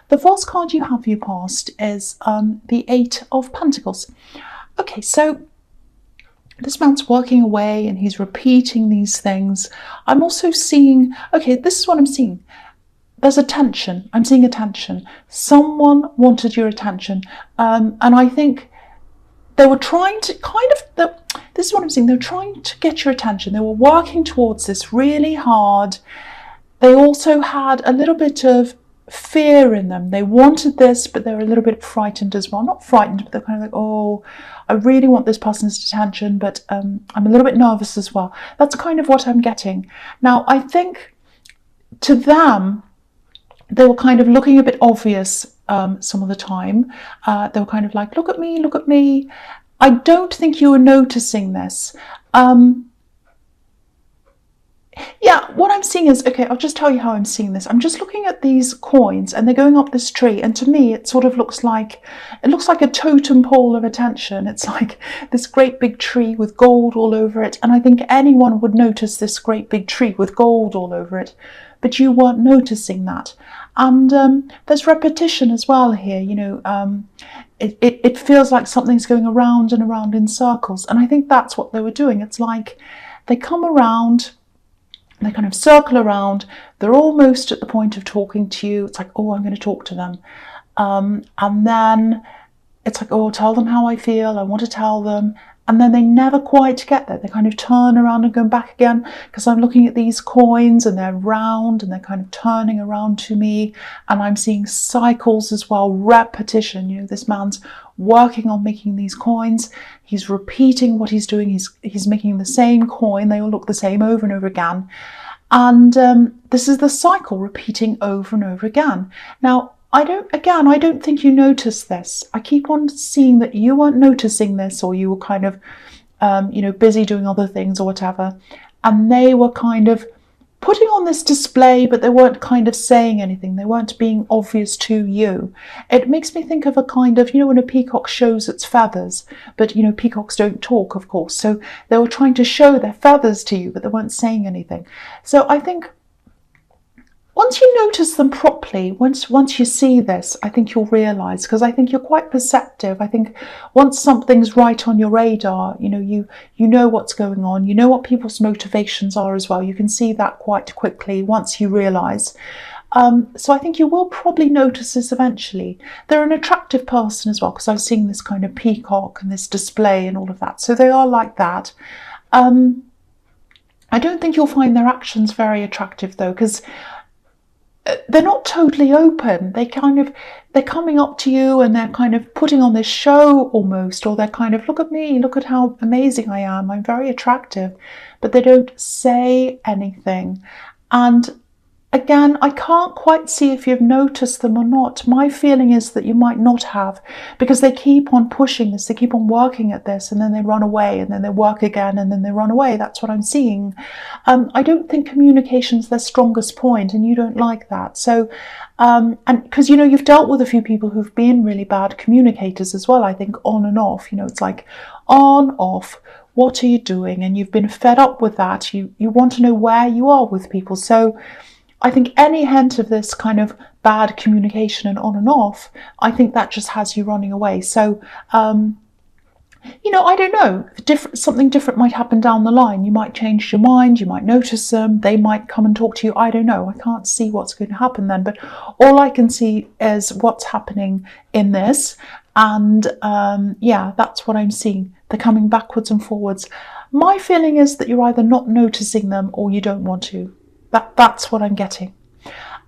The first card you have for your past is the Eight of Pentacles. Okay, so this man's working away and he's repeating these things. I'm also seeing, okay, this is what I'm seeing. There's attention. I'm seeing attention. Someone wanted your attention. And I think they were trying to this is what I'm seeing. They were trying to get your attention. They were working towards this really hard. They also had a little bit of fear in them. They wanted this, but they were a little bit frightened as well. Not frightened, but they're kind of like, oh, I really want this person's attention, but I'm a little bit nervous as well. That's kind of what I'm getting. Now, I think to them, they were kind of looking a bit obvious some of the time. They were kind of like, look at me, look at me. I don't think you were noticing this. Yeah, what I'm seeing is, okay, I'll just tell you how I'm seeing this. I'm just looking at these coins and they're going up this tree. And to me, it sort of looks like a totem pole of attention. It's like this great big tree with gold all over it. And I think anyone would notice this great big tree with gold all over it. But you weren't noticing that. And there's repetition as well here. You know, it feels like something's going around and around in circles. And I think that's what they were doing. It's like they come around, they kind of circle around, they're almost at the point of talking to you. It's like, oh, I'm going to talk to them. And then it's like, oh, tell them how I feel. I want to tell them. And then they never quite get there. They kind of turn around and go back again, because I'm looking at these coins and they're round and they're kind of turning around to me. And I'm seeing cycles as well, repetition. You know, this man's working on making these coins. He's repeating what he's doing. He's making the same coin. They all look the same over and over again. And this is the cycle repeating over and over again. Now, I don't think you noticed this. I keep on seeing that you weren't noticing this, or you were kind of, busy doing other things or whatever. And they were kind of putting on this display, but they weren't kind of saying anything. They weren't being obvious to you. It makes me think of a kind of, when a peacock shows its feathers, but, peacocks don't talk, of course. So they were trying to show their feathers to you, but they weren't saying anything. So I think once you notice them properly, once you see this, I think you'll realise, because I think you're quite perceptive. I think once something's right on your radar, you know what's going on. You know what people's motivations are as well. You can see that quite quickly once you realise. So I think you will probably notice this eventually. They're an attractive person as well, because I've seen this kind of peacock and this display and all of that. So they are like that. I don't think you'll find their actions very attractive though, because they're not totally open. They're coming up to you and they're kind of putting on this show almost, or they're kind of, look at me, look at how amazing I am, I'm very attractive, but they don't say anything. And again, I can't quite see if you've noticed them or not. My feeling is that you might not have, because they keep on pushing this, they keep on working at this, and then they run away, and then they work again, and then they run away. That's what I'm seeing. I don't think communication's their strongest point, and you don't like that. So, and because, you've dealt with a few people who've been really bad communicators as well, I think, on and off. It's like on, off. What are you doing? And you've been fed up with that. You want to know where you are with people. So I think any hint of this kind of bad communication and on and off, I think that just has you running away. So, I don't know, something different might happen down the line. You might change your mind, you might notice them, they might come and talk to you. I don't know. I can't see what's going to happen then, but all I can see is what's happening in this. And that's what I'm seeing. They're coming backwards and forwards. My feeling is that you're either not noticing them or you don't want to. That's what I'm getting.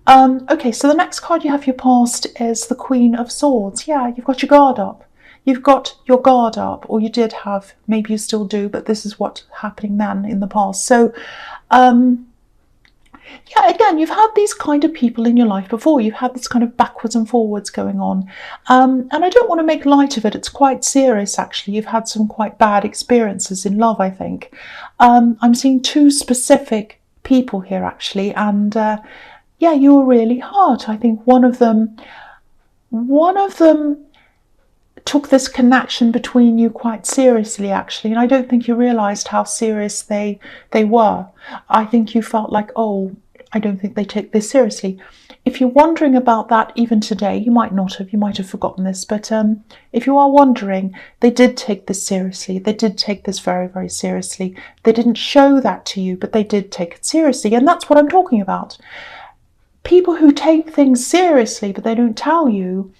Okay, so the next card you have for your past is the Queen of Swords. Yeah, you've got your guard up. You've got your guard up, or you did have, maybe you still do, but this is what's happening then in the past. So, again, you've had these kind of people in your life before. You've had this kind of backwards and forwards going on. And I don't want to make light of it. It's quite serious, actually. You've had some quite bad experiences in love, I think. I'm seeing two specific people here, actually, and you were really hurt. I think one of them took this connection between you quite seriously, actually, and I don't think you realized how serious they were. I think you felt like, oh, I don't think they take this seriously. If you're wondering about that even today, you might not have, you might have forgotten this, but if you are wondering, they did take this seriously. They did take this very, very seriously. They didn't show that to you, but they did take it seriously. And that's what I'm talking about. People who take things seriously, but they don't tell you.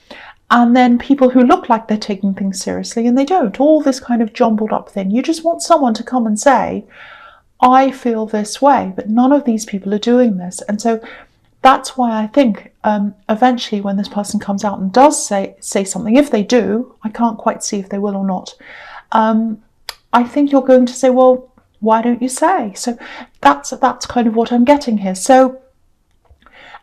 And then people who look like they're taking things seriously and they don't. All this kind of jumbled up thing. You just want someone to come and say, I feel this way, but none of these people are doing this. And so that's why I think eventually when this person comes out and does say something, if they do, I can't quite see if they will or not, I think you're going to say, well, why don't you say? So that's kind of what I'm getting here. So,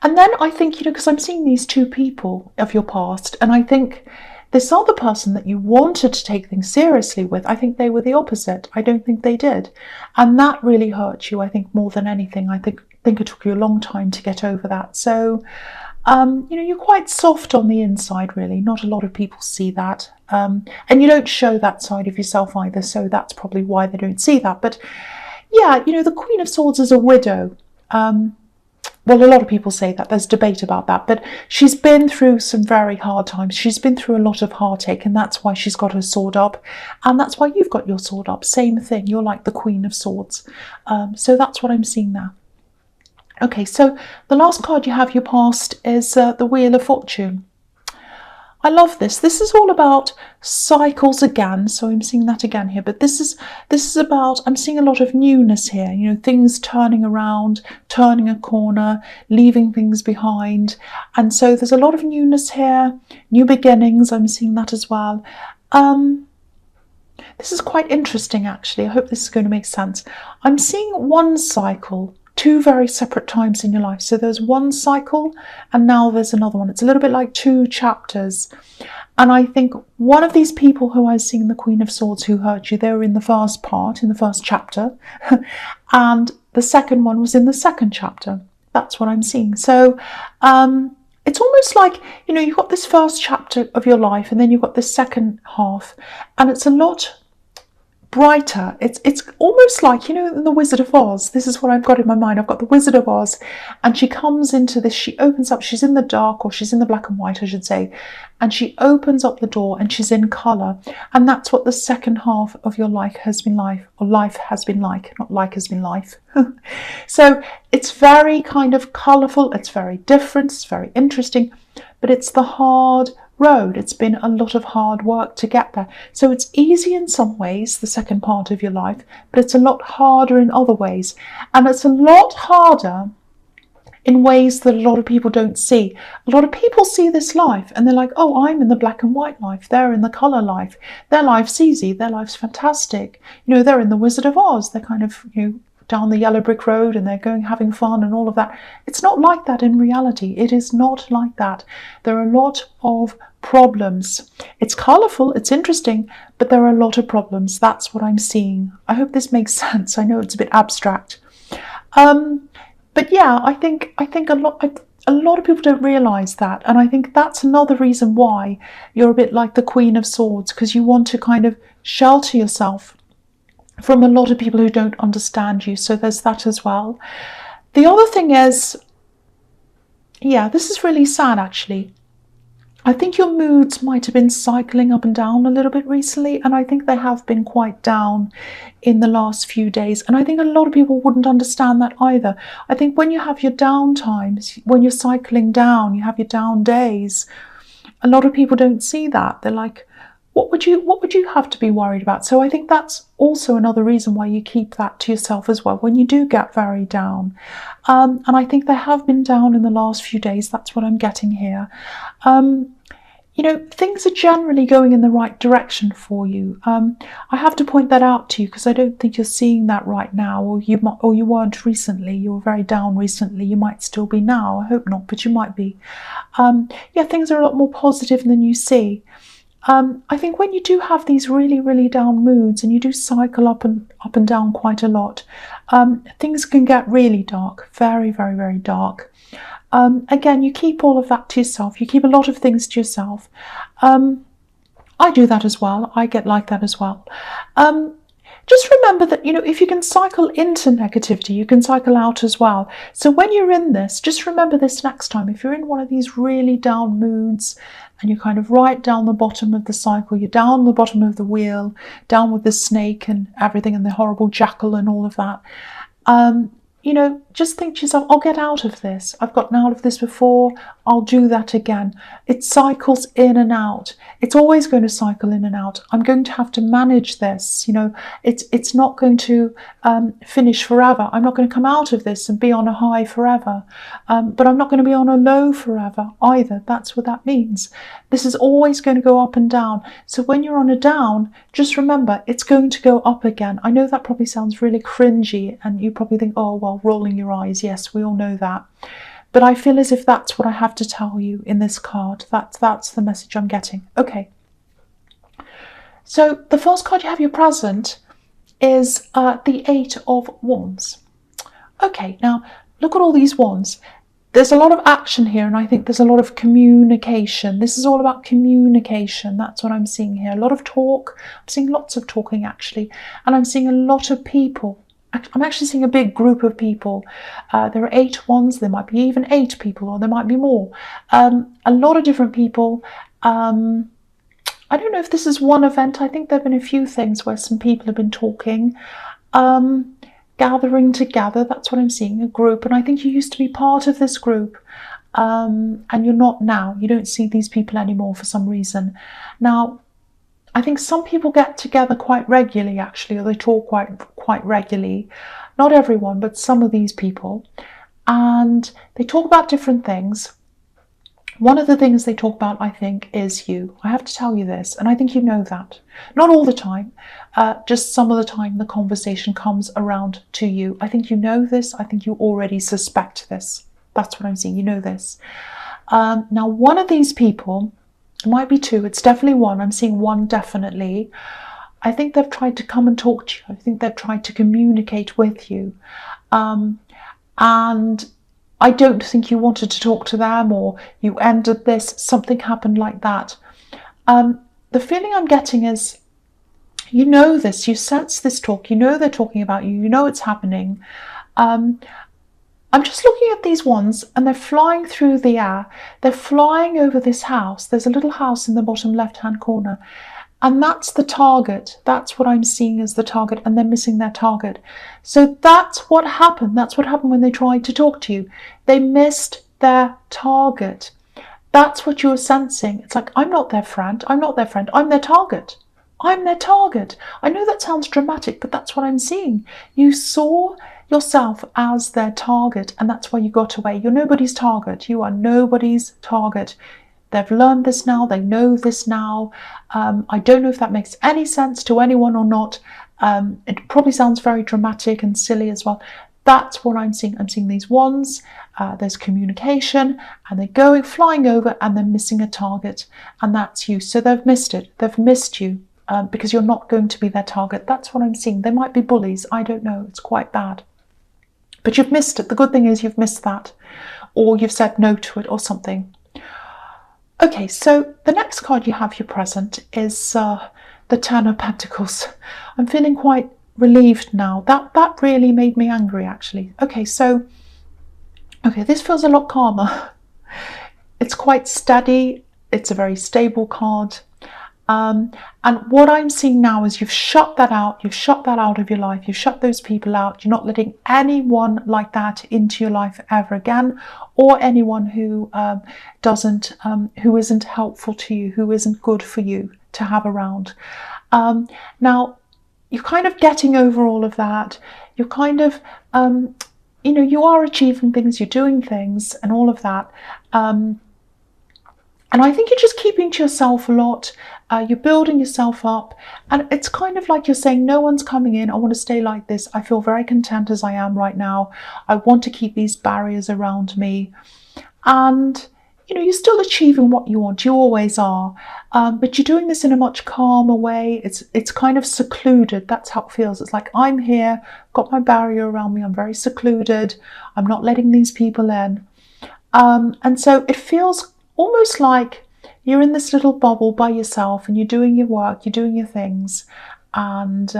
and then I think, because I'm seeing these two people of your past, and I think this other person that you wanted to take things seriously with, I think they were the opposite. I don't think they did. And that really hurt you, I think, more than anything. I think it took you a long time to get over that. So, you're quite soft on the inside, really. Not a lot of people see that. And you don't show that side of yourself either, so that's probably why they don't see that. But yeah, the Queen of Swords is a widow. Well, a lot of people say that. There's debate about that. But she's been through some very hard times. She's been through a lot of heartache, and that's why she's got her sword up. And that's why you've got your sword up. Same thing. You're like the Queen of Swords. So that's what I'm seeing there. Okay, so the last card you have your past is the Wheel of Fortune. I love this. This is all about cycles again. So I'm seeing that again here. But this is about, I'm seeing a lot of newness here. Things turning around, turning a corner, leaving things behind. And so there's a lot of newness here, new beginnings. I'm seeing that as well. This is quite interesting, actually. I hope this is going to make sense. I'm seeing one cycle, two very separate times in your life. So there's one cycle and now there's another one. It's a little bit like two chapters. And I think one of these people who I was seeing, the Queen of Swords, who hurt you, they were in the first part, in the first chapter. And the second one was in the second chapter. That's what I'm seeing. So it's almost like, you've got this first chapter of your life and then you've got this second half. And it's a lot brighter. It's almost like, in the Wizard of Oz. This is what I've got in my mind. I've got the Wizard of Oz, and she comes into this, she opens up, she's in the dark, or she's in the black and white, I should say, and she opens up the door and she's in colour. And that's what the second half of your life has been like, or life has been like, not like has been life. So it's very kind of colourful, it's very different, it's very interesting, but it's the hard road. It's been a lot of hard work to get there. So it's easy in some ways, the second part of your life, but it's a lot harder in other ways. And it's a lot harder in ways that a lot of people don't see. A lot of people see this life and they're like, oh, I'm in the black and white life. They're in the colour life. Their life's easy. Their life's fantastic. They're in the Wizard of Oz. They're kind of, down the yellow brick road and they're having fun and all of that. It's not like that in reality. It is not like that. There are a lot of problems. It's colourful, it's interesting, but there are a lot of problems. That's what I'm seeing. I hope this makes sense. I know it's a bit abstract. But yeah, I think a lot of people don't realise that. And I think that's another reason why you're a bit like the Queen of Swords, because you want to kind of shelter yourself from a lot of people who don't understand you. So there's that as well. The other thing is, yeah, this is really sad actually. I think your moods might have been cycling up and down a little bit recently, and I think they have been quite down in the last few days. And I think a lot of people wouldn't understand that either. I think when you have your down times, when you're cycling down, you have your down days, a lot of people don't see that. They're like, what would you have to be worried about? So I think that's also another reason why you keep that to yourself as well when you do get very down. And I think they have been down in the last few days. That's what I'm getting here. Things are generally going in the right direction for you. I have to point that out to you because I don't think you're seeing that right now, or you weren't recently. You were very down recently. You might still be now. I hope not, but you might be. Yeah, things are a lot more positive than you see. I think when you do have these really, really down moods and you do cycle up and down quite a lot, things can get really dark, very, very, very dark. Again, you keep all of that to yourself. You keep a lot of things to yourself. I do that as well. I get like that as well. just remember that, if you can cycle into negativity, you can cycle out as well. So when you're in this, just remember this next time. If you're in one of these really down moods and you're kind of right down the bottom of the cycle, you're down the bottom of the wheel, down with the snake and everything and the horrible jackal and all of that, just think to yourself, I'll get out of this. I've gotten out of this before. I'll do that again. It cycles in and out. It's always going to cycle in and out. I'm going to have to manage this. It's not going to finish forever. I'm not going to come out of this and be on a high forever. But I'm not going to be on a low forever either. That's what that means. This is always going to go up and down. So when you're on a down, just remember, it's going to go up again. I know that probably sounds really cringy and you probably think, oh, well, rolling your eyes. Yes, we all know that. But I feel as if that's what I have to tell you in this card. That's the message I'm getting. Okay. So the first card you have your present is the 8 of Wands. Okay, now look at all these wands. There's a lot of action here, and I think there's a lot of communication. This is all about communication. That's what I'm seeing here. A lot of talk. I'm seeing lots of talking, actually. And I'm seeing a lot of people. I'm actually seeing a big group of people. There are 8 wands. There might be even 8 people, or there might be more. A lot of different people. I don't know if this is one event. I think there have been a few things where some people have been talking. Gathering together, that's what I'm seeing, a group. And I think you used to be part of this group, and you're not now. You don't see these people anymore for some reason. Now, I think some people get together quite regularly, actually, or they talk quite regularly. Not everyone, but some of these people. And they talk about different things. One of the things they talk about, I think, is you. I have to tell you this, and I think you know that. Not all the time, just some of the time the conversation comes around to you. I think you know this. I think you already suspect this. That's what I'm seeing. You know this. Now, one of these people, it might be 2. It's definitely 1. I'm seeing 1 definitely. I think they've tried to come and talk to you. I think they've tried to communicate with you. And I don't think you wanted to talk to them, or you ended this, something happened like that. The feeling I'm getting is, you know this, you sense this talk, you know they're talking about you, you know it's happening. I'm just looking at these ones and they're flying through the air. They're flying over this house. There's a little house in the bottom left-hand corner. And that's the target. That's what I'm seeing as the target, and they're missing their target. So that's what happened. That's what happened when they tried to talk to you. They missed their target. That's what you're sensing. It's like, I'm not their friend. I'm not their friend. I'm their target. I'm their target. I know that sounds dramatic, but that's what I'm seeing. You saw yourself as their target, and that's why you got away. You're nobody's target. You are nobody's target. They've learned this now. They know this now. I don't know if that makes any sense to anyone or not. It probably sounds very dramatic and silly as well. That's what I'm seeing. I'm seeing these wands. There's communication, and they're going, flying over, and they're missing a target, and that's you. So they've missed it. They've missed you because you're not going to be their target. That's what I'm seeing. They might be bullies. I don't know. It's quite bad. But you've missed it. The good thing is you've missed that, or you've said no to it or something. Okay, so the next card you have your present is the 10 of Pentacles. I'm feeling quite relieved now. That really made me angry, actually. Okay, this feels a lot calmer. It's quite steady. It's a very stable card. And what I'm seeing now is you've shut that out. You've shut that out of your life. You've shut those people out. You're not letting anyone like that into your life ever again, or anyone who who isn't helpful to you, who isn't good for you to have around. Now, you're kind of getting over all of that. You're kind of, you are achieving things. You're doing things, and all of that. And I think you're just keeping to yourself a lot. You're building yourself up. And it's kind of like you're saying, no one's coming in. I want to stay like this. I feel very content as I am right now. I want to keep these barriers around me. And, you're still achieving what you want. You always are. But you're doing this in a much calmer way. It's kind of secluded. That's how it feels. It's like, I'm here, got my barrier around me. I'm very secluded. I'm not letting these people in. And so it feels almost like you're in this little bubble by yourself, and you're doing your work, you're doing your things, and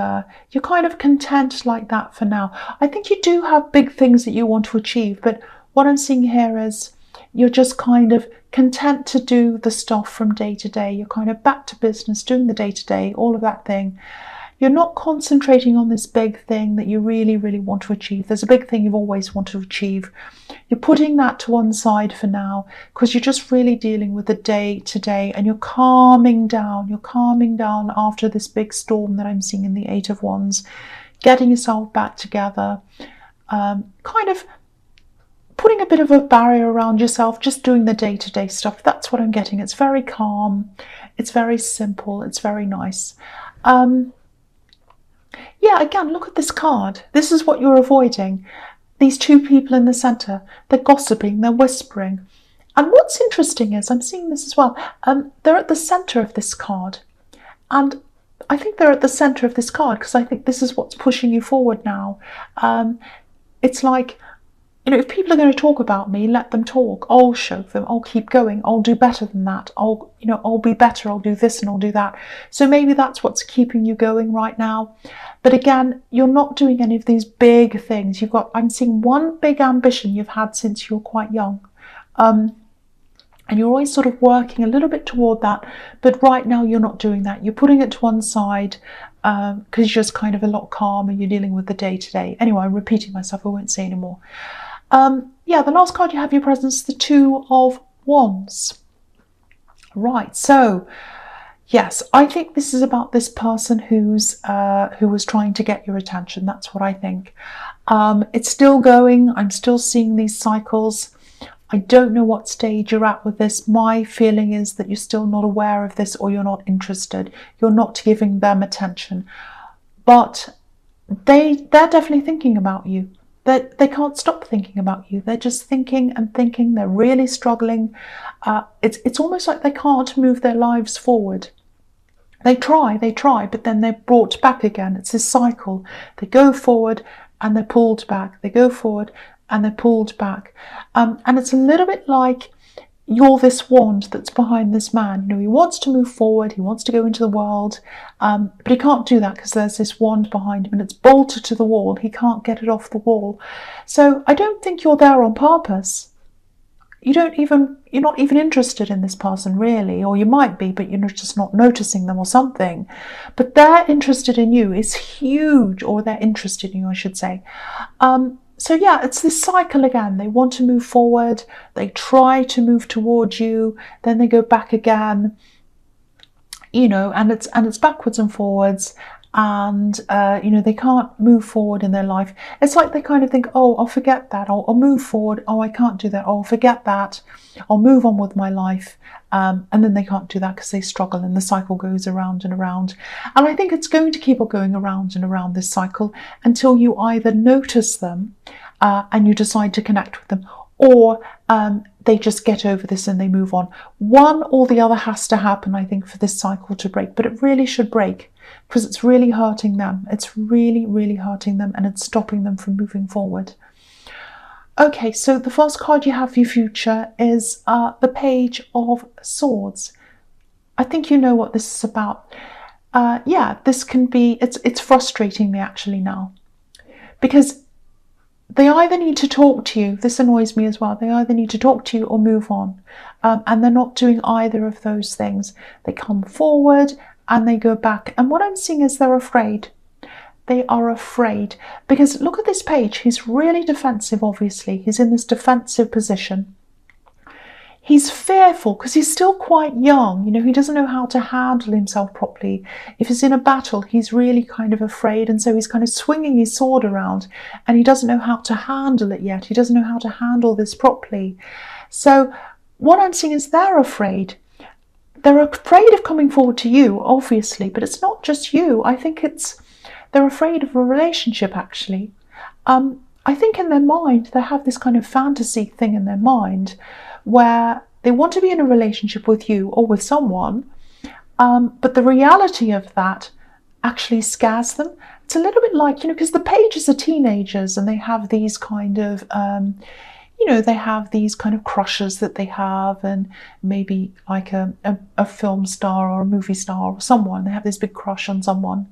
you're kind of content like that for now. I think you do have big things that you want to achieve, but what I'm seeing here is you're just kind of content to do the stuff from day to day. You're kind of back to business, doing the day to day, all of that thing. You're not concentrating on this big thing that you really, really want to achieve. There's a big thing you've always wanted to achieve. You're putting that to one side for now because you're just really dealing with the day to day, and you're calming down. You're calming down after this big storm that I'm seeing in the Eight of Wands, getting yourself back together, kind of putting a bit of a barrier around yourself, just doing the day-to-day stuff. That's what I'm getting. It's very calm. It's very simple. It's very nice. Yeah, again, look at this card. This is what you're avoiding. These two people in the center, they're gossiping, they're whispering. And what's interesting is, I'm seeing this as well, they're at the center of this card. And I think they're at the center of this card because I think this is what's pushing you forward now. It's like, you know, if people are going to talk about me, let them talk. I'll show them. I'll keep going. I'll do better than that. I'll be better. I'll do this and I'll do that. So maybe that's what's keeping you going right now. But again, you're not doing any of these big things. I'm seeing one big ambition you've had since you were quite young. And you're always sort of working a little bit toward that. But right now you're not doing that. You're putting it to one side because you're just kind of a lot calmer. You're dealing with the day to day. Anyway, I'm repeating myself. I won't say anymore. Yeah, the last card you have your presence, the Two of Wands. Right, so yes, I think this is about this person who was trying to get your attention. That's what I think. It's still going. I'm still seeing these cycles. I don't know what stage you're at with this. My feeling is that you're still not aware of this, or you're not interested. You're not giving them attention. But they're definitely thinking about you. They can't stop thinking about you. They're just thinking and thinking. They're really struggling. It's almost like they can't move their lives forward. They try, but then they're brought back again. It's this cycle. They go forward and they're pulled back. They go forward and they're pulled back. And it's a little bit like you're this wand that's behind this man. You know, he wants to move forward, he wants to go into the world, but he can't do that because there's this wand behind him and it's bolted to the wall. He can't get it off the wall. So I don't think you're there on purpose. You're not even interested in this person really, or you might be, but you're just not noticing them or something. But their interested in you is huge, or they're interested in you, I should say. So yeah, it's this cycle again. They want to move forward, they try to move towards you, then they go back again, you know, and it's backwards and forwards, and you know, they can't move forward in their life. It's like they kind of think, oh, I'll forget that, I'll move forward, oh, I can't do that, oh, I'll forget that, I'll move on with my life. And then they can't do that because they struggle, and the cycle goes around and around. And I think it's going to keep on going around and around, this cycle, until you either notice them and you decide to connect with them, or they just get over this and they move on. One or the other has to happen, I think, for this cycle to break. But it really should break because it's really hurting them. It's really, really hurting them, and it's stopping them from moving forward. Okay, so the first card you have for your future is the Page of Swords. I think you know what this is about. Yeah, this can be, it's frustrating me actually now, because they either need to talk to you, this annoys me as well, they either need to talk to you or move on, and they're not doing either of those things. They come forward and they go back, and what I'm seeing is they're afraid. They are afraid, because look at this page. He's really defensive, obviously. He's in this defensive position. He's fearful because he's still quite young. You know, he doesn't know how to handle himself properly. If he's in a battle, he's really kind of afraid. And so he's kind of swinging his sword around and he doesn't know how to handle it yet. He doesn't know how to handle this properly. So what I'm seeing is they're afraid. They're afraid of coming forward to you, obviously, but it's not just you. I think they're afraid of a relationship, actually. I think in their mind, they have this kind of fantasy thing in their mind where they want to be in a relationship with you or with someone, but the reality of that actually scares them. It's a little bit like, you know, because the pages are teenagers and they have these kind of, they have these kind of crushes that they have, and maybe like a film star or a movie star or someone, they have this big crush on someone.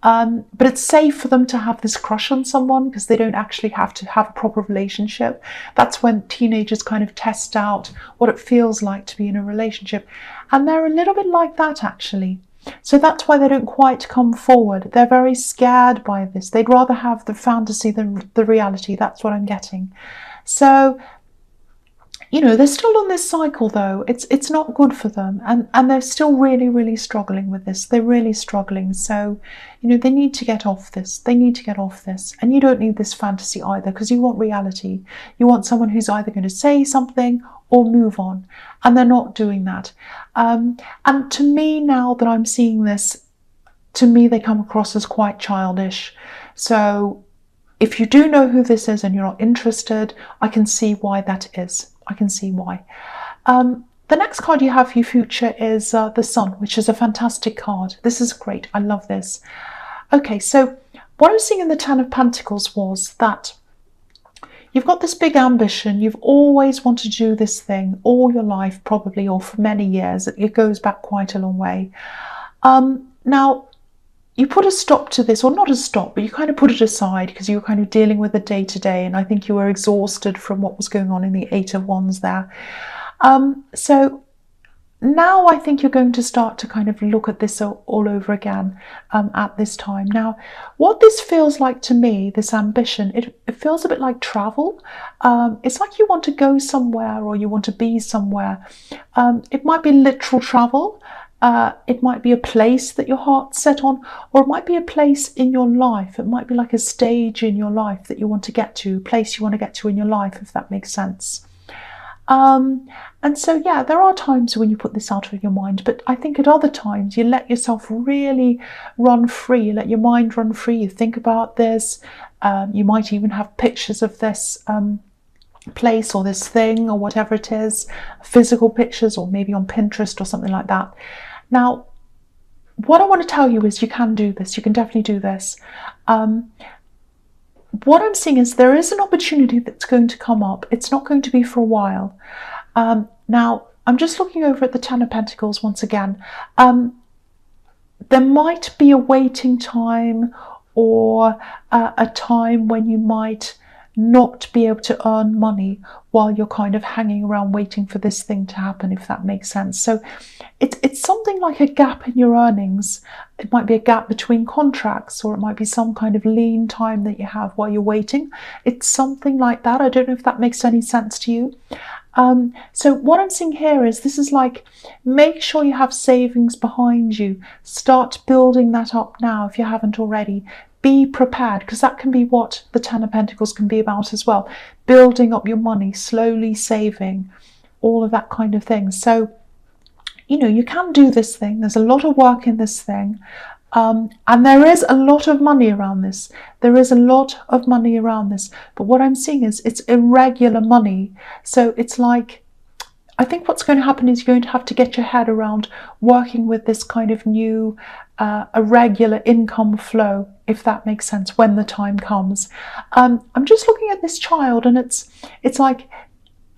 But it's safe for them to have this crush on someone because they don't actually have to have a proper relationship. That's when teenagers kind of test out what it feels like to be in a relationship. And they're a little bit like that, actually. So that's why they don't quite come forward. They're very scared by this. They'd rather have the fantasy than the reality. That's what I'm getting. So, they're still on this cycle, though. It's not good for them, and they're still really, really struggling with this. They're really struggling. So, they need to get off this. They need to get off this. And you don't need this fantasy either, because you want reality. You want someone who's either going to say something or move on, and they're not doing that. And to me, now that I'm seeing this, to me they come across as quite childish. So if you do know who this is and you're not interested, I can see why that is. I can see why. The next card you have for your future is the Sun, which is a fantastic card. This is great. I love this. Okay, so what I was seeing in the Ten of Pentacles was that you've got this big ambition. You've always wanted to do this thing all your life, probably, or for many years. It goes back quite a long way. Now, you put a stop to this, or not a stop, but you kind of put it aside because you were kind of dealing with the day-to-day, and I think you were exhausted from what was going on in the Eight of Wands there. So now I think you're going to start to kind of look at this all over again at this time. Now, what this feels like to me, this ambition, it feels a bit like travel. It's like you want to go somewhere, or you want to be somewhere. It might be literal travel. It might be a place that your heart's set on, or it might be a place in your life. It might be like a stage in your life that you want to get to, a place you want to get to in your life, if that makes sense. And so, yeah, there are times when you put this out of your mind, but I think at other times you let yourself really run free. You let your mind run free. You think about this. You might even have pictures of this place or this thing or whatever it is, physical pictures, or maybe on Pinterest or something like that. Now, what I want to tell you is you can do this. You can definitely do this. What I'm seeing is there is an opportunity that's going to come up. It's not going to be for a while. Now, I'm just looking over at the Ten of Pentacles once again. There might be a waiting time, or a time when you might not be able to earn money while you're kind of hanging around waiting for this thing to happen, if that makes sense. So it's something like a gap in your earnings. It might be a gap between contracts, or it might be some kind of lean time that you have while you're waiting. It's something like that. I don't know if that makes any sense to you. So what I'm seeing here is this is like, make sure you have savings behind you. Start building that up now if you haven't already. Be prepared, because that can be what the Ten of Pentacles can be about as well. Building up your money, slowly saving, all of that kind of thing. So, you can do this thing. There's a lot of work in this thing. And there is a lot of money around this. There is a lot of money around this. But what I'm seeing is it's irregular money. So it's like, I think what's going to happen is you're going to have to get your head around working with this kind of new irregular income flow, if that makes sense, when the time comes. I'm just looking at this child, and it's like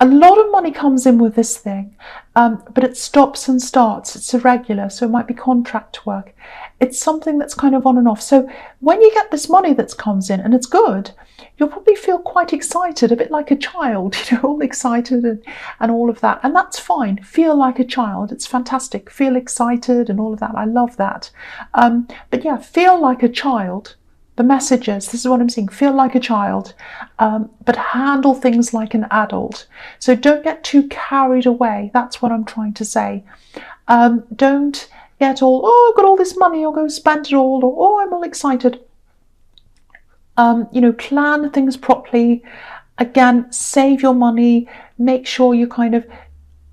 a lot of money comes in with this thing, but it stops and starts. It's irregular, so it might be contract work. It's something that's kind of on and off. So when you get this money that comes in and it's good, you'll probably feel quite excited, a bit like a child, all excited and all of that. And that's fine. Feel like a child. It's fantastic. Feel excited and all of that. I love that. But yeah, feel like a child. The message is, this is what I'm seeing, feel like a child, but handle things like an adult. So don't get too carried away. That's what I'm trying to say. Don't get all, oh, I've got all this money, I'll go spend it all, or oh, I'm all excited. Plan things properly. Again, save your money. Make sure you kind of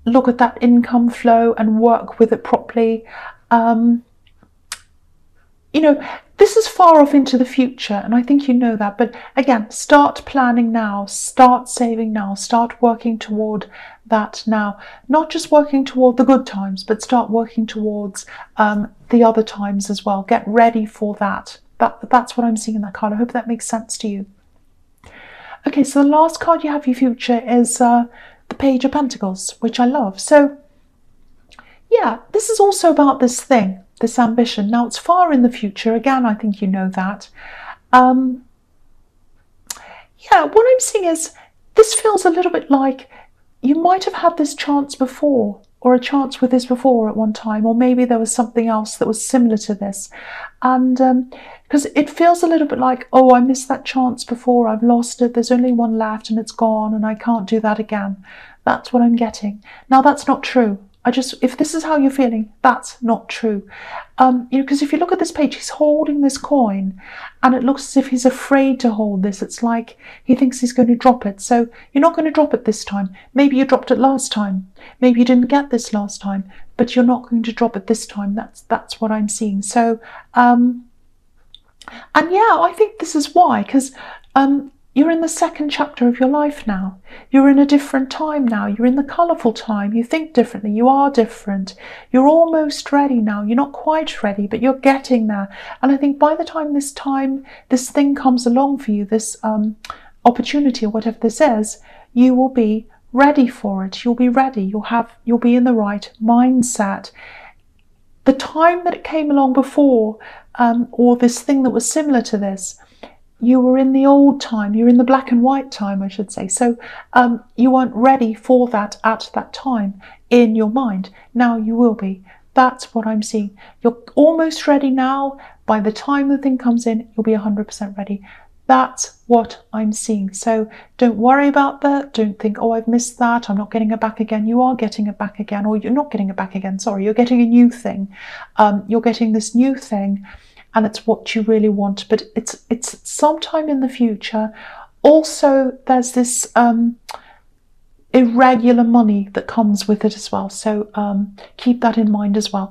look at that income flow and work with it properly. This is far off into the future, and I think you know that. But again, start planning now, start saving now, start working toward that now. Not just working toward the good times, but start working towards the other times as well. Get ready for that. That's what I'm seeing in that card. I hope that makes sense to you. Okay, so the last card you have for your future is the Page of Pentacles, which I love. So yeah, this is also about this thing, this ambition. Now, it's far in the future. Again, I think you know that. Yeah, what I'm seeing is this feels a little bit like you might have had this chance before, or a chance with this before at one time, or maybe there was something else that was similar to this. And because it feels a little bit like, oh, I missed that chance before, I've lost it, there's only one left and it's gone and I can't do that again. That's what I'm getting. Now, that's not true. If this is how you're feeling, that's not true. Because if you look at this page, he's holding this coin and it looks as if he's afraid to hold this. It's like he thinks he's going to drop it. So you're not going to drop it this time. Maybe you dropped it last time. Maybe you didn't get this last time, but you're not going to drop it this time. That's what I'm seeing. So, and yeah, I think this is why, because you're in the second chapter of your life now. You're in a different time now. You're in the colourful time. You think differently. You are different. You're almost ready now. You're not quite ready, but you're getting there. And I think by the time this thing comes along for you, this opportunity or whatever this is, you will be ready for it. You'll be ready. You'll be in the right mindset. The time that it came along before, or this thing that was similar to this, you were in the old time, you're in the black and white time, I should say. So you weren't ready for that at that time in your mind. Now you will be. That's what I'm seeing. You're almost ready now. By the time the thing comes in, you'll be 100% ready. That's what I'm seeing. So don't worry about that. Don't think, oh, I've missed that, I'm not getting it back again. You are getting it back again, or you're not getting it back again. Sorry, you're getting a new thing. You're getting this new thing. And it's what you really want, but it's sometime in the future. Also, there's this irregular money that comes with it as well. So keep that in mind as well.